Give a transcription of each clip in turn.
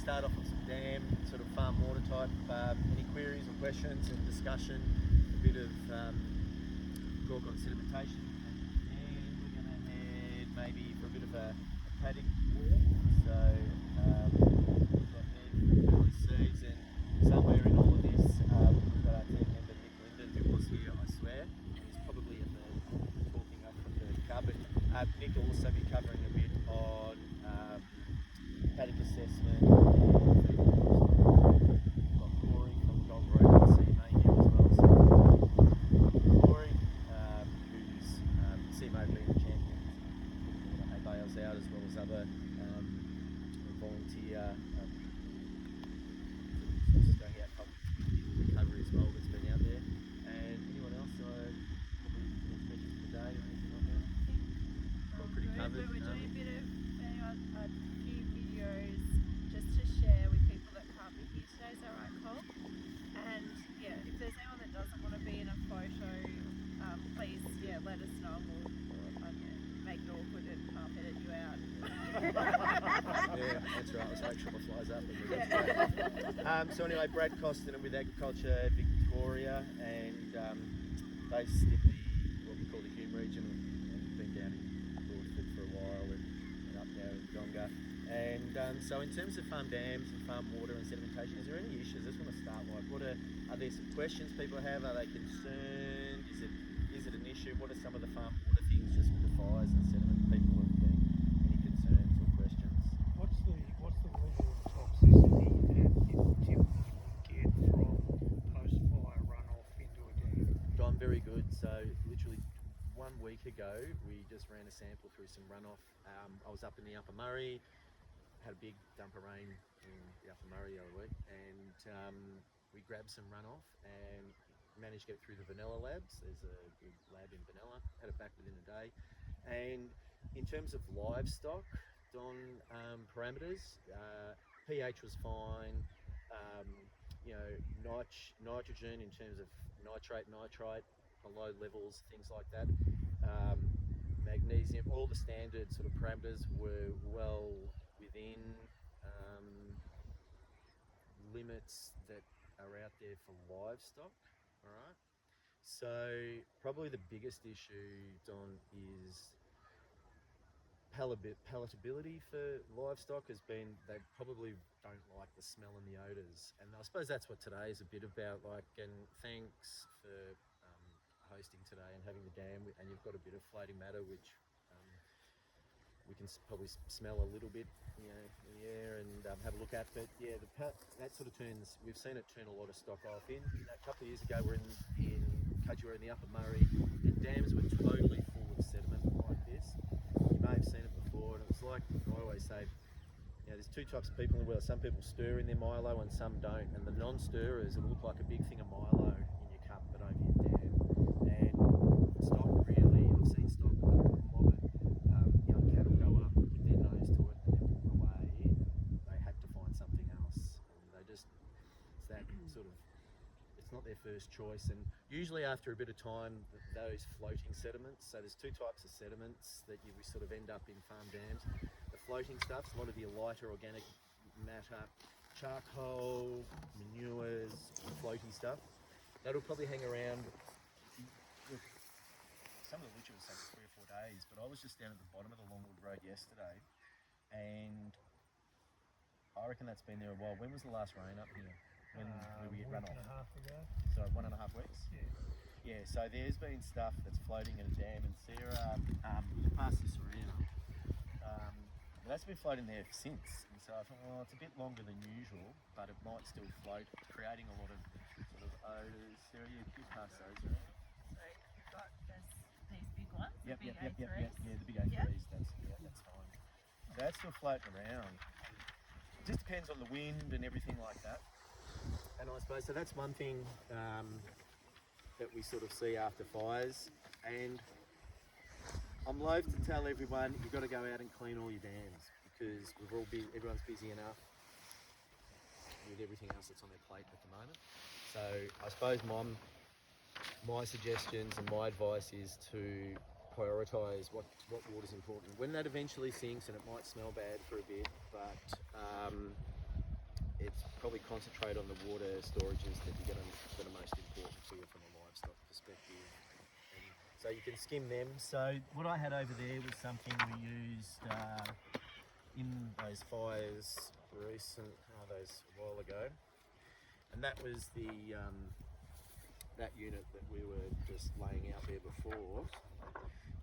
start off with some dam, sort of farm water type, any queries or questions and discussion, a bit of talk on sedimentation, and we're going to head maybe for a bit of a paddock walk. So we've got Ned, seeds, and somewhere in all of this we've got our team member Nick Linden, who was here, I swear. He's probably in the talking up from the cupboard. Nick will also be covering a bit on paddock assessment. We've got Corey from Gold Road and CMA here as well. So Corey, who's CMA leading champion, hay bales out as well as other volunteer going out recovery as well that's been out there. And anyone else? Probably any questions for today or anything like that? Got pretty covered. We're doing a bit of a few videos just to share with people that can't be here today. Is that right, Cole? And yeah, if there's anyone that doesn't want to be in a photo, please let us know. We'll make it awkward and half edit you out. Yeah, that's right. Let's make sure the flies up. So anyway, Brad Costin with Agriculture Victoria, and based in what we call the Hume region. We've been down in Broadford for a while and up now in Jonga. And so in terms of farm dams and farm water and sedimentation, is there any issues? I just want to start like, are there some questions people have? Are they concerned? Is it an issue? What are some of the farm water things just with the fires and sediment people have been any concerns or questions? What's the level of toxicity that you typically get from post-fire runoff into a dam? John, very good. So literally 1 week ago, we just ran a sample through some runoff. I was up in the Upper Murray, had a big dump of rain in the Upper Murray the other week, and we grabbed some runoff and managed to get through the vanilla labs. There's a good lab in vanilla, had it back within a day. And in terms of livestock, Don, parameters, pH was fine, nitrogen in terms of nitrate, below levels, things like that. Magnesium, all the standard sort of parameters were well within limits that are out there for livestock. All right. So probably the biggest issue, Don, is palatability for livestock has been they probably don't like the smell and the odours, and I suppose that's what today is a bit about. And thanks for hosting today and having the dam, and you've got a bit of floating matter which we can probably smell a little bit, in the air and have a look at. But yeah, that sort of turns. We've seen it turn a lot of stock off. A couple of years ago, we're in Kudgera in the Upper Murray, and dams were totally full of sediment like this. You may have seen it before, and it was like I always say. There's two types of people in the world. Some people stir in their Milo, and some don't. And the non-stirrers, it'll look like a big thing of Milo in your cup, but over your dam. And stock really, I've seen stock at the bottom of it. Young cattle go up, put their nose to it, and then walk away. They have to find something else, and it's that sort of. It's not their first choice, and usually after a bit of time, those floating sediments. So there's two types of sediments that we sort of end up in farm dams. The floating stuff, a lot of your lighter organic matter, charcoal, manures, floaty stuff. That'll probably hang around. Some of the litter was like 3 or 4 days, but I was just down at the bottom of the Longwood Road yesterday, and I reckon that's been there a while. When was the last rain up here? When we get run off? 1.5 ago. So 1.5 weeks? Yeah, so there's been stuff that's floating in a dam, and Sarah, you can pass this around. That's been floating there since, and so I thought, well, it's a bit longer than usual, but it might still float, creating a lot of sort of odours. Sarah, you pass those around. So you've got these big ones, Yep. big Yeah, the big A3s, that's fine. So that's still floating around. It just depends on the wind and everything like that. And I suppose, so that's one thing that we sort of see after fires. And I'm loath to tell everyone you've got to go out and clean all your dams, because everyone's busy enough with everything else that's on their plate at the moment. So I suppose my suggestions and my advice is to prioritise what water's important. When that eventually sinks, and it might smell bad for a bit, but it's probably concentrate on the water storages that you're that are most important for you from a livestock perspective. And so you can skim them. So what I had over there was something we used in those fires those a while ago, and that was the that unit that we were just laying out there before,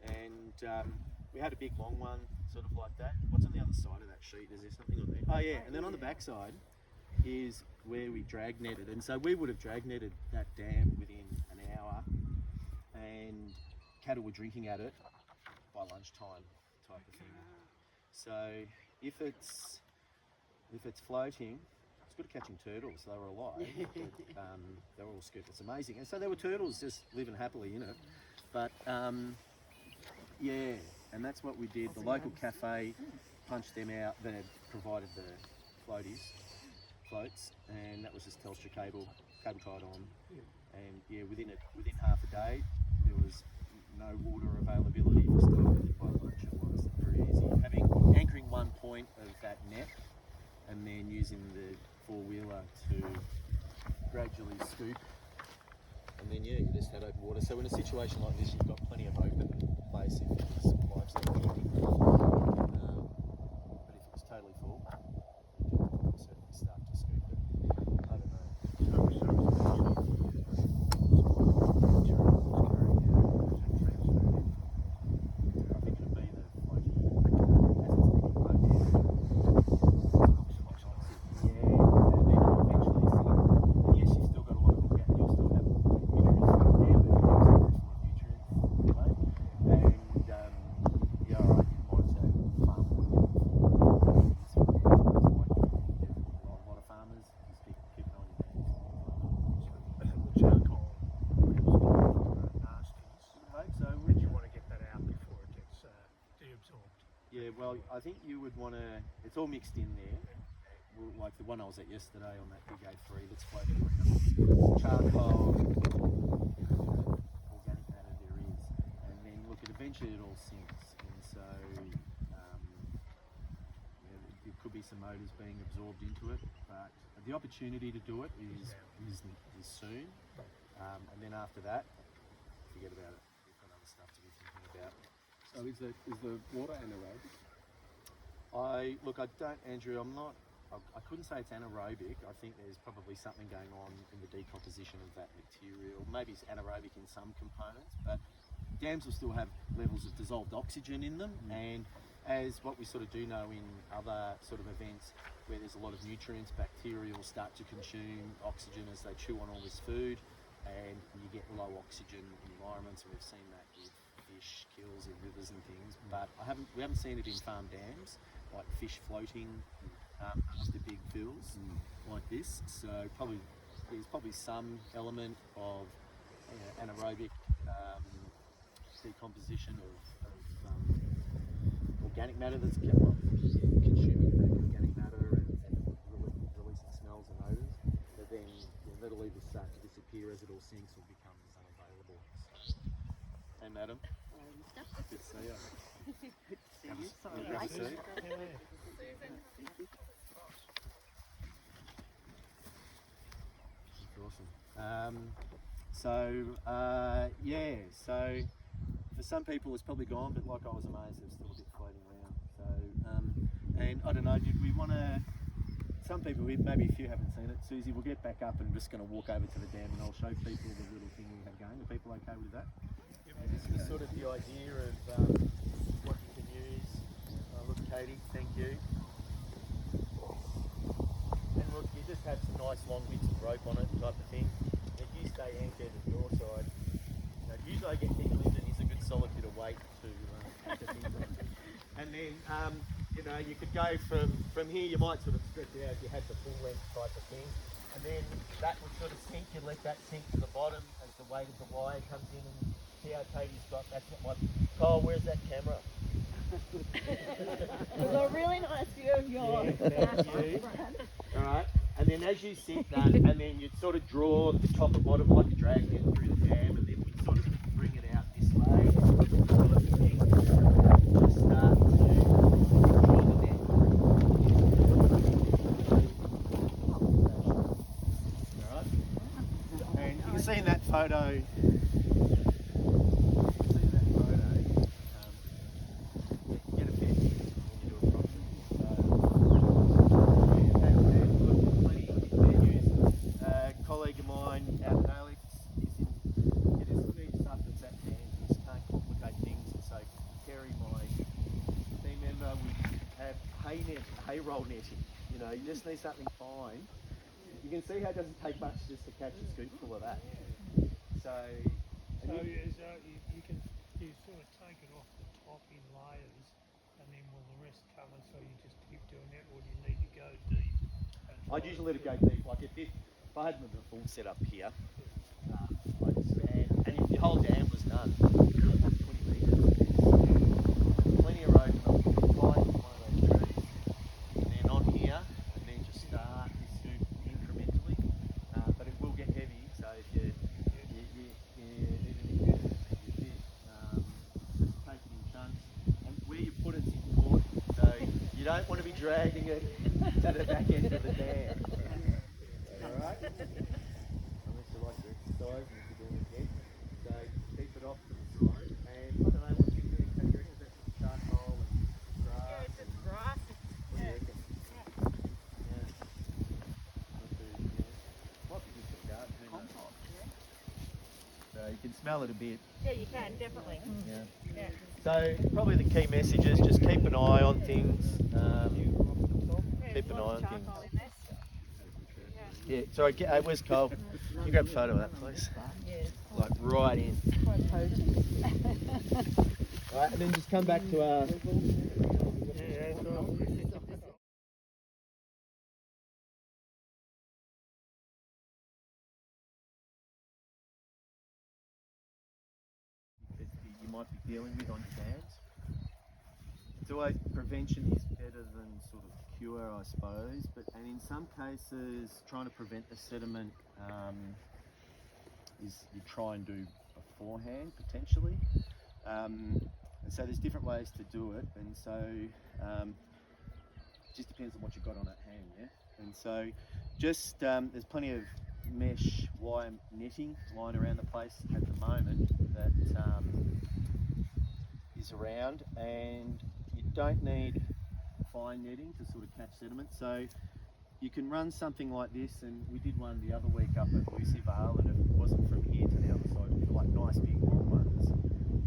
and we had a big long one sort of like that. What's on the other side of that sheet? Is there something on there? Oh yeah, and then on the back side is where we drag netted, and so we would have drag netted that dam within an hour, and cattle were drinking at it by lunchtime type of thing. So if it's floating, it's good at catching turtles. They were alive. They were all scooped. It's amazing. And so there were turtles just living happily in it. But yeah, and that's what we did. The local cafe punched them out. They provided the floats, and that was just Telstra cable tied on. And yeah, within half a day, there was no water availability for stock. By lunch it was very easy. Anchoring one point of that net, and then using the four-wheeler to gradually scoop, and then yeah, you just had open water. So in a situation like this, you've got plenty of open place if there's livestock drinking. But if it was totally full, you could certainly start to scoop it. I don't know. I think it'd be the floaty Well, I think you would want to, it's all mixed in there, like the one I was at yesterday on that big A3 that's floating like charcoal, organic matter there is, and then look, eventually it all sinks, and so there could be some motors being absorbed into it, but the opportunity to do it is soon, and then after that, forget about it. We've got other stuff to be thinking about. So is the water anaerobic? I don't, Andrew, I couldn't say it's anaerobic. I think there's probably something going on in the decomposition of that material. Maybe it's anaerobic in some components, but dams will still have levels of dissolved oxygen in them. And as what we sort of do know in other sort of events where there's a lot of nutrients, bacteria will start to consume oxygen as they chew on all this food, and you get low oxygen environments, and we've seen that with fish kills in rivers and things. But we haven't seen it in farm dams, like fish floating after big fills like this. So there's probably some element of anaerobic decomposition of organic matter that's consuming the organic matter and releasing smells and odours. But then that'll either start to disappear as it all sinks or becomes unavailable. So, hey, madam. Good to see you. Good to see you. Sorry. Have a seat. That's awesome. So for some people it's probably gone, but like I was amazed there's still a bit floating around. So and I don't know, did we want to? Some people, maybe if you haven't seen it, Susie, we'll get back up and I'm just going to walk over to the dam and I'll show people the little thing we have going. Are people okay with that? This is sort of the idea of what you can use. Look, Katie, thank you. And look, you just have some nice long bits of rope on it type of thing. If you stay anchored at your side, usually I get people in and it's a good solid bit of weight to anchor things on. And then, you could go from here, you might sort of stretch it out if you had the full length type of thing. And then that would sort of sink, you let that sink to the bottom as the weight of the wire comes in, and see how Katie's got, that's what Kyle, where's that camera? There's a really nice view of your Alright, and then as you sink that, and then you'd sort of draw the top and bottom like a drag net through the dam, and then we'd sort of bring it out this way, sort of thing, just start to draw the net. photo. See that photo. Get a bit when you do a property. Plenty of venues. A colleague of mine out in Alex it just needs stuff that's at hand. You just can't complicate things. And so Kerry, my team member, would have hay roll netting. You know, you just need something fine. You can see how it doesn't take much just to catch a scoop full of that. So you can sort of take it off the top in layers, and then will the rest cover? So you just keep doing that, or do you need to go deep? I'd usually let it go deep. Like if I had the full setup here, I'd stand, and if your whole dam was done, 20 metres, plenty of road enough to climb one of those trees, and then on here, and then just start this scoop incrementally. But it will get heavy, so if you take it in chunks, and where you put it's important. So you don't want to be dragging it to the back end of the dam. Alright? Unless you like to exercise and if you're doing it again. So keep it off to the side. And I don't know what you do. You reckon that's charcoal and grass? Yeah, it's just grass. What do you reckon? Yeah. Might be good for the garden. Who knows? So you can smell it a bit. Yeah, you can, definitely. Yeah. Yeah. So probably the key message is just keep an eye on things. Keep an eye on things. Charcoal in there. Yeah, sorry, where's Cole? Can you grab a photo of that, please? Yeah. Like right in. Quite potent. Right, and then just come back to our. You might be dealing with on your dams. It's always prevention is better than sort of cure, I suppose. And in some cases, trying to prevent the sediment is you try and do beforehand potentially. And so there's different ways to do it, and so it just depends on what you've got on at hand, yeah. And so just there's plenty of mesh wire netting lying around the place at the moment that is around, and you don't need fine netting to sort of catch sediment. So you can run something like this, and we did one the other week up at Lucy Vale, and it wasn't from here to the other side. We like nice big long ones,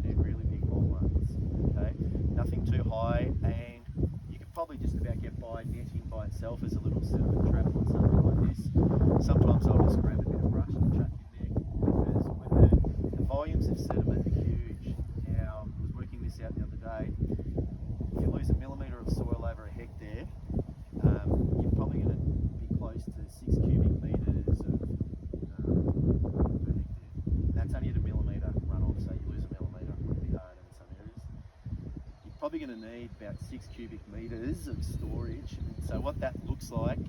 really big long ones. Okay, nothing too high, and you could probably just about get by netting by itself as a little sediment trap or something like this. Sometimes I'll just grab a bit of brush and chuck in there, because when the volumes of sediment are huge. Now, I was working this out the other day. If you lose a millimetre of soil over a hectare, you're probably going to be close to 6 cubic metres of per hectare. That's only at a millimetre runoff, so you lose a millimetre, it would be hard in some areas. You're probably going to need about 6 cubic metres of storage. And so what that looks like,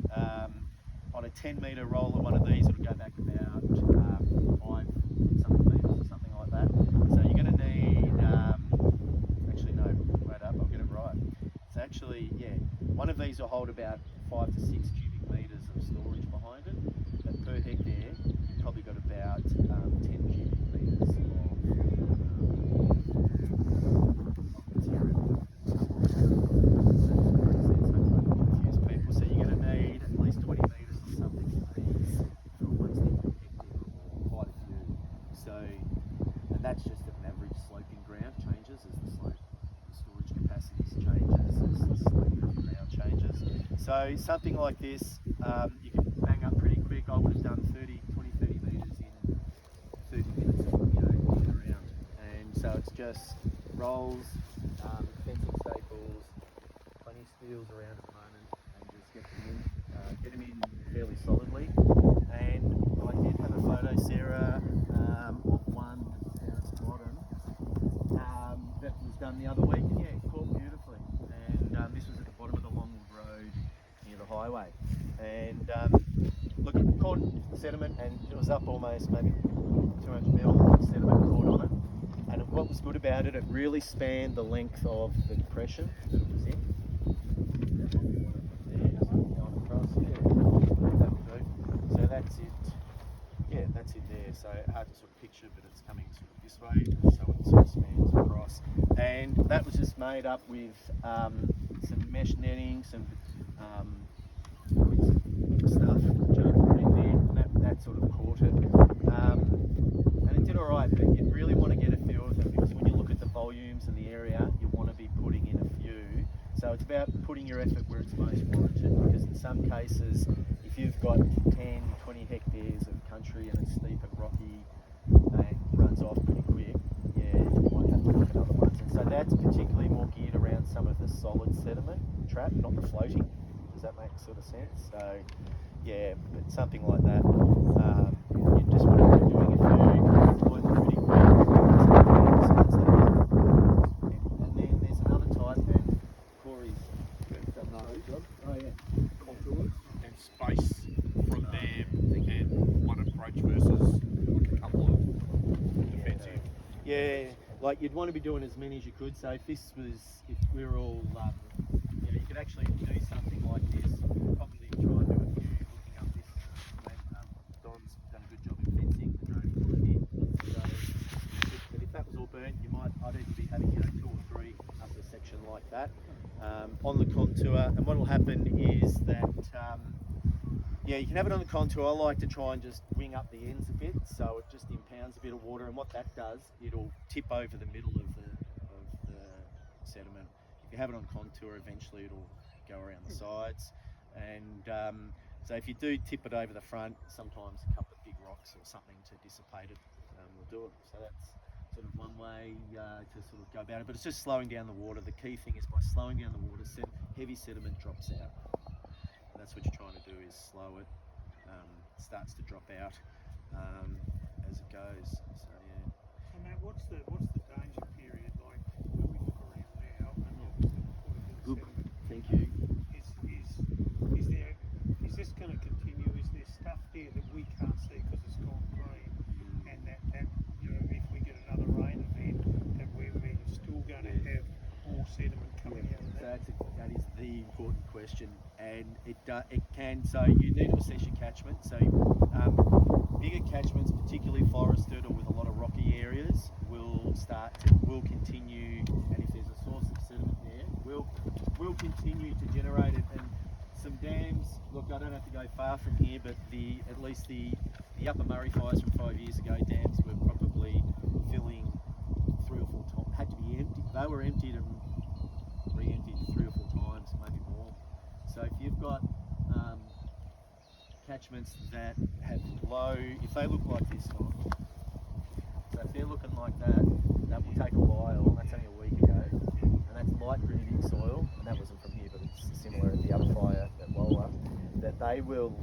on a 10 metre roller, one of these, it'll go back about 5 something metres or something like that. So you're going to need, actually no, wait up, I'll get it right. It's actually, yeah, one of these will hold about 5 to 6 cubic metres of storage behind it, but per hectare you've probably got about 10 cubic metres of material. Confuse people. So you're going to need at least 20 metres or something of these for at least every hectare or quite a few. So, and that's just an average sloping ground changes as the slope. Storage capacities changes as the slope of the ground changes. So something like this, you can bang up pretty quick. I would have done 20, 30 metres in 30 minutes, in and around. And so it's just rolls, fencing staples, plenty of steels around at the moment, and just get them in fairly solidly. And I did have a photo, Sarah, of one down at the bottom. That was done the other week, and yeah, it caught beautifully. And this was at the bottom of the Longwood Road near the highway. And look, it caught sediment, and it was up almost maybe 200 mil sediment caught on it. And what was good about it, it really spanned the length of the depression that it was in. So that's it. Yeah, that's it there. So hard to sort of picture, but it's coming sort of this way, so it sort of spans across. And that was just made up with some mesh netting, some stuff put in there, and that sort of caught it. And it did all right, but you really want to get a feel of it, because when you look at the volumes and the area, you want to be putting in a few. So it's about putting your effort where it's most warranted, because in some cases, if you've got 10, 20 hectares of country and it's steep and rocky and it runs off pretty quick, yeah, you might have to look at other ones. And so that's particularly more geared around some of the solid sediment trap, not the floating. Does that make sort of sense? So, yeah, but something like that, you just want to be doing a few, deploy them pretty quick. And then there's another type that Corey's done a great job. Oh yeah, contours. And space from them and one approach versus like a couple of defensive. Yeah, like you'd want to be doing as many as you could. So if we were all, you could actually do something like this. Probably try and do a few looking up this. Don's done a good job in fencing the drone pulling in. So, but if that was all burnt, I'd even be having 2 or 3 up a section like that on the contour. And what will happen is that. Yeah, you can have it on the contour. I like to try and just wing up the ends a bit, so it just impounds a bit of water. And what that does, it'll tip over the middle of the sediment. If you have it on contour, eventually it'll go around the sides. And so if you do tip it over the front, sometimes a couple of big rocks or something to dissipate it will do it. So that's sort of one way to sort of go about it. But it's just slowing down the water. The key thing is by slowing down the water, heavy sediment drops out. And that's what you're trying to do, is slow it, starts to drop out as it goes. So yeah. So Matt, what's the danger period like when we look around now and obviously put a bit of sediment? Thank you. Is this going to continue? Is there stuff there that we can't see because it's gone green, and that if we get another rain event, that we're still going to have more sediment coming out of that? So that is the important question, and it can. So you need to assess your catchment. So bigger catchments, particularly forested or with a lot of rocky areas, will continue. And if there's a source of sediment there, will continue to generate it. And some dams. Look, I don't have to go far from here, but at least the Upper Murray fires from 5 years ago, dams were probably filling 3 or 4 times. Had to be emptied. They were emptied and re-emptied 3 or 4 times, maybe more. So if you've got catchments that have low, if they look like this one, so if they're looking like that, that will take a while. That's only a week ago, and that's light breathing soil, and that wasn't from here, but it's similar at the other fire at Lola, that they will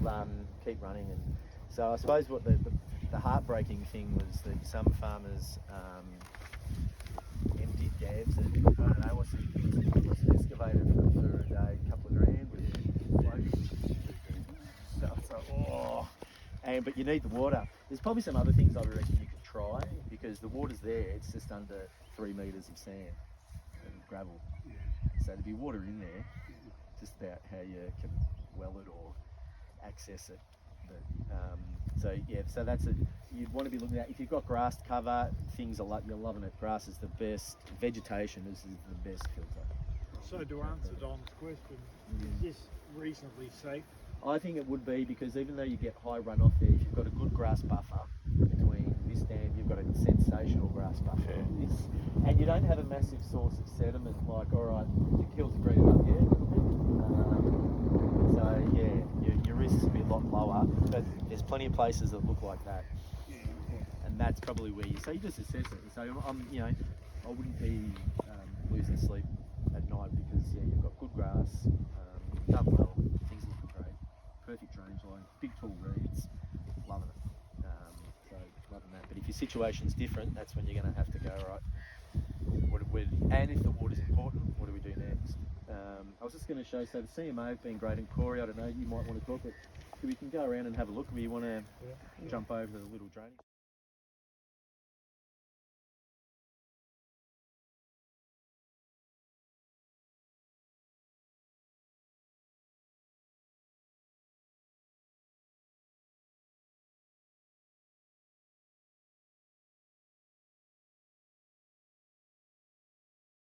keep running. And so I suppose what the heartbreaking thing was that some farmers emptied dams that, I don't know, what's excavated for a day, a couple of grand with floating. So it's like, oh. But you need the water. There's probably some other things I reckon you could try, because the water's there, it's just under 3 metres of sand and gravel. So there'd be water in there, just about how you can well it or access it. But, so that's it. You'd want to be looking at, if you've got grass cover, things are like, you're loving it. Grass is the best, vegetation is the best filter. So to answer Don's question, is this reasonably safe? I think it would be, because even though you get high runoff there, if you've got a good grass buffer between this dam, you've got a sensational grass buffer on this, and you don't have a massive source of sediment. Like, all right, the kills are green up here a little bit, so yeah, your risks will be a lot lower, but there's plenty of places that look like that, and that's probably where you just assess it. So I wouldn't be losing sleep at night, because you've got good grass, done well, things looking great, perfect drainage line, big tall reeds, loving it. So loving that. But if your situation's different, that's when you're going to have to go, right, and if the water's important, what do we do next? I was just going to show, so the CMO have been great, and Corey, I don't know, you might want to talk, but we can go around and have a look. We want to jump over the little drainage.